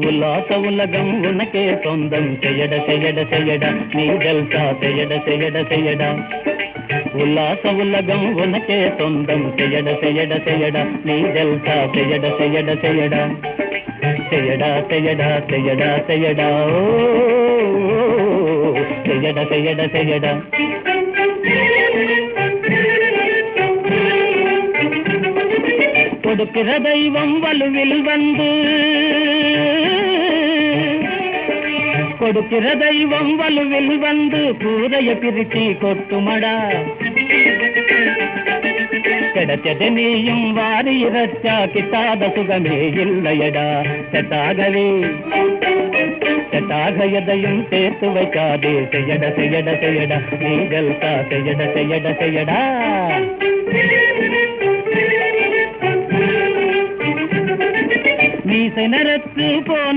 உல்லாச உலகம் உனக்கே சொந்தம் செய்யட செய்யட செய்யடா நீ ஜல்சா செய்யட செய்யட செய்யடா உல்லாச உலகம் உனக்கே சொந்தம் செய்யட செய்யட செய்யடா நீ ஜல்சா செய்யட செய்யட செய்யடா செய்யடா செய்யடா செய்யடா செய்யடா ஓ செய்யட செய்யட செய்யடா கொடுக்கிற தெய்வம் வலுவில் வந்து கொடுக்கிற தெய்வம் வலுவில் வந்து கூரைய பிரிச்சி கொட்டுமடா கிடைச்சது நீயும் வாரி இறச்சா கிட்டாத சுகமே இல்லையடா செட்டாகவே செட்டாக எதையும் சேர்த்து வைக்காதே செய்யட செய்யட செய்யடா நீ ஜல்சா செய்யட செய்யட செய்யடா மீசை நரத்து போன